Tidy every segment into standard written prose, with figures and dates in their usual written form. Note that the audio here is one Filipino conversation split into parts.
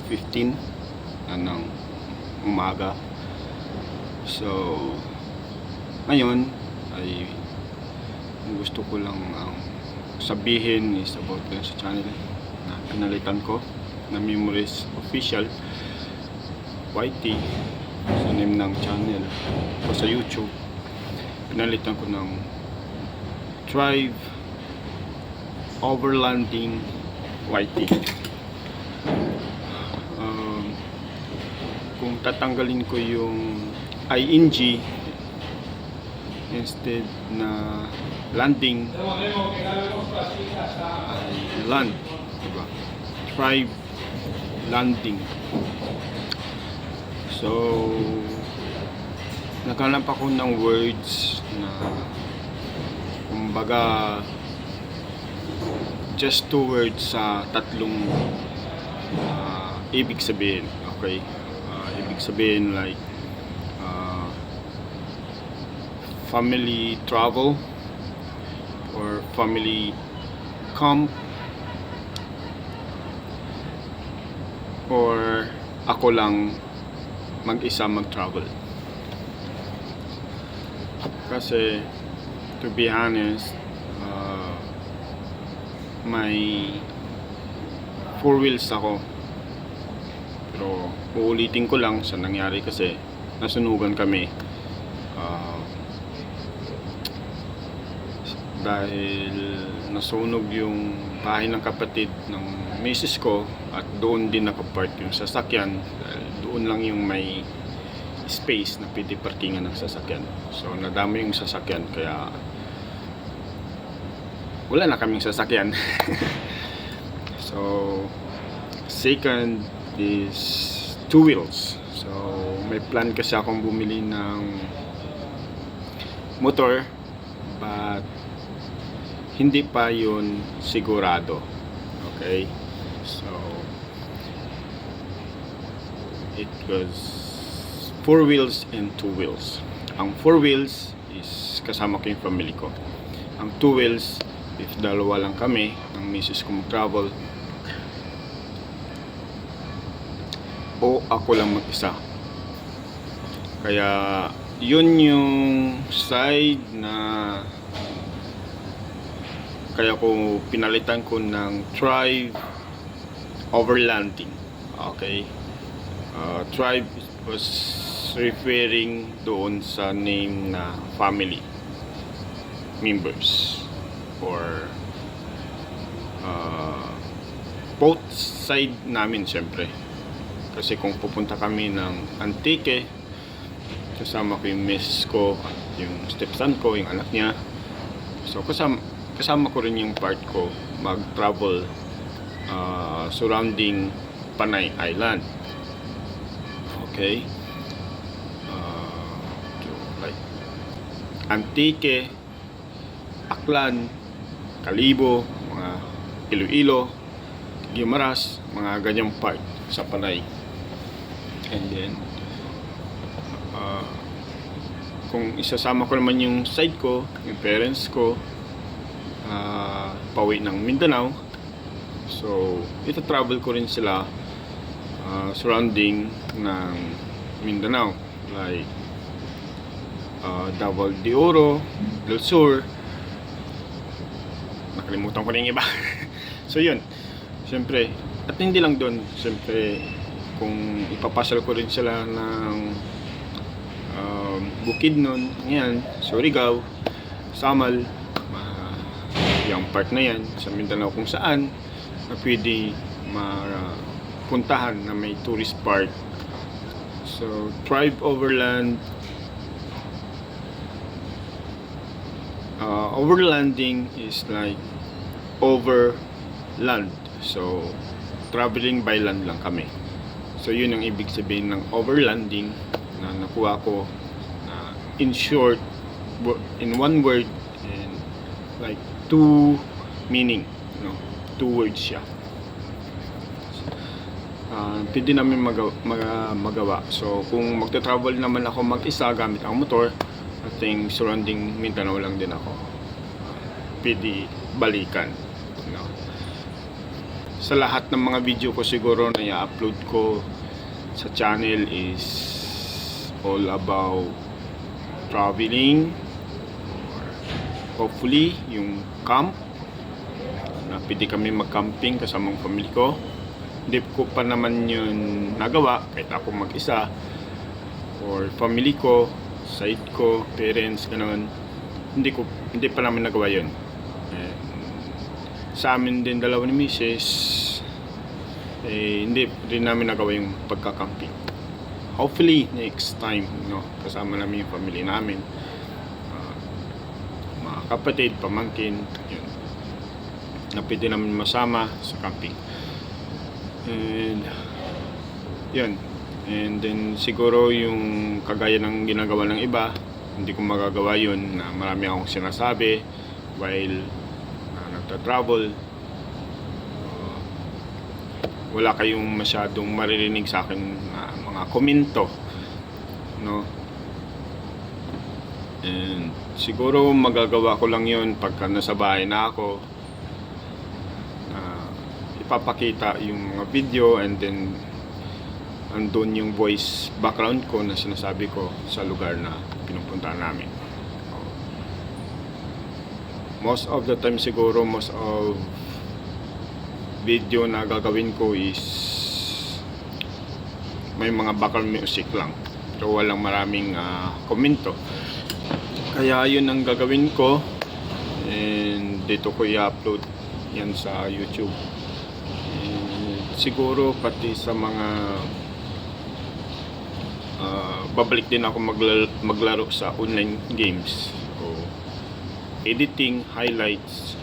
12:15 ng umaga. So ngayon ay gusto ko lang sabihin is about sa channel na pinalitan ko na Memories Official YT sa name ng channel o sa YouTube. Pinalitan ko ng Thrive Overlanding YT. Kung tatanggalin ko yung ing instead na landing ay land, diba? Thrive Landing. So naghanap ako ng words na kumbaga just two words sa tatlong ibig sabihin. Okay, ibig sabihin like family travel or family camp or ako lang mag-isa mag-travel. Kasi to be honest, may 4 wheels ako, pero uulitin ko lang sa nangyari kasi nasunugan kami dahil nasunog yung bahay ng kapatid ng misis ko at doon din nakapark yung sasakyan dahil doon lang yung may space na pwede parkingan ng sasakyan. So nadami yung sasakyan kaya wala na kaming sasakyan. So second is 2 wheels. So may plan kasi akong bumili ng motor but hindi pa yun sigurado. Okay, so it was 4 wheels and 2 wheels. Ang 4 wheels is kasama ko yung family ko. Ang 2 wheels, if dalawa lang kami ng misis ko mag-travel o ako lang mag-isa. Kaya yun yung side na kaya ko pinalitan ko ng Thrive Overlanding. Okay, Thrive was referring doon sa name na family members or both side namin syempre. Kasi kung pupunta kami ng Antique, kasama ko yung miss ko at yung stepson ko, yung anak niya. So kasama ko rin yung part ko mag-travel surrounding Panay Island. Okay, like Antique, Aklan, Kalibo, mga Iloilo, Guimaras, mga ganyang part sa Panay. And then kung isasama ko naman yung side ko, yung parents ko, pauwi ng Mindanao, so ito travel ko rin sila surrounding ng Mindanao like Davao de Oro, del Sur, nakalimutan ko na yung iba. So yun, syempre, at hindi lang doon, syempre kung ipapasal ko rin sila ng Bukidnon, yan, Surigao, Samal, yung part na yan sa Mindanao kung saan na pwede mapuntahan na may tourist part. So Thrive Overland overlanding is like overland, so traveling by land lang kami. So yun ang ibig sabihin ng overlanding na nakuha ko na in short, in one word, and like two meaning, no? 2 words siya. Pwede namin magawa. So kung magta-travel naman ako mag-isa gamit ang motor, I think surrounding Mindanao lang din ako. Pwede balikan, no? sa lahat ng mga video ko siguro na i-upload ko sa channel is all about traveling, or hopefully yung camp na pwede kami mag-camping kasamang family ko. Hindi ko pa naman yun nagawa kahit ako mag-isa, or family ko, side ko, parents, ganoon. Hindi pa namin nagawa yun. Sa amin din dalawa ni Mrs. Hindi rin namin nagawa yung pagka-camping. Hopefully next time, no, kasama namin yung family namin, mga kapatid, pamangkin, yun, na pwede namin masama sa camping. And yun, and then siguro yung kagaya ng ginagawa ng iba, hindi ko magagawa yun, na marami akong sinasabi while nagta-travel. Wala kayong masyadong maririnig sa akin na mga komento, no? And siguro magagawa ko lang yun pagka nasa bahay na ako, ipapakita yung mga video, and then andun yung voice background ko na sinasabi ko sa lugar na pinupuntahan namin. Most of the time siguro, most of video na gagawin ko is may mga background music lang, pero walang maraming komento. Kaya yun ang gagawin ko, and dito ko i-upload yan sa YouTube. And siguro pati sa mga babalik din ako maglaro sa online games, o editing, highlights.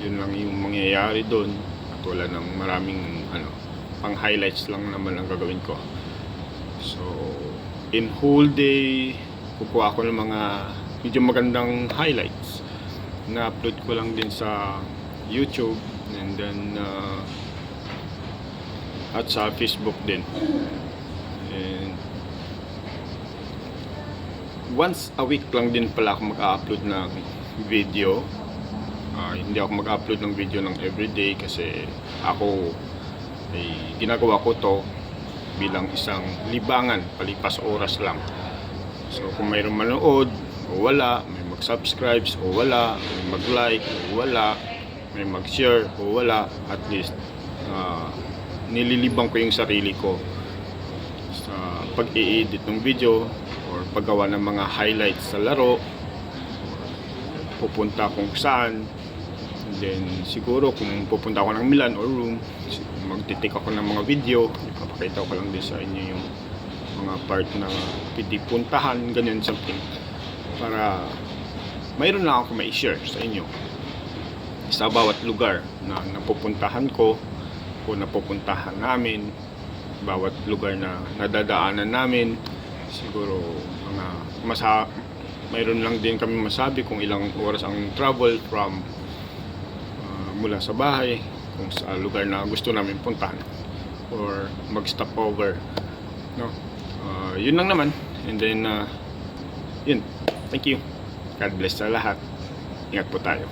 Yun lang yung mangyayari doon, at wala nang maraming pang highlights lang naman ang gagawin ko. So in whole day, kukuha ko ng mga medyo magandang highlights na upload ko lang din sa YouTube, and then at sa Facebook din. And once a week lang din pala ako mag-upload ng video. Hindi ako mag-upload ng video ng everyday, kasi ako ay ginagawa ko to bilang isang libangan, palipas oras lang. So kung mayroong manood o wala, may mag-subscribes o wala, may mag-like o wala, may mag-share o wala, at least nililibang ko yung sarili ko sa pag-i-edit ng video or paggawa ng mga highlights sa laro, pupunta kung saan. And then siguro kung pupunta ako ng Milan or room, magtitik ako ng mga video, ipapakita ko lang din sa inyo yung mga part na pwede puntahan, ganyan something, para mayroon lang ako ma-share sa inyo sa bawat lugar na napupuntahan ko o napupuntahan namin, bawat lugar na nadadaanan namin. Siguro mayroon lang din kami masabi kung ilang oras ang travel from mula sa bahay kung sa lugar na gusto namin puntahan or mag-stop over, no? Yun lang naman. And then yun, thank you, God bless sa lahat, ingat po tayo.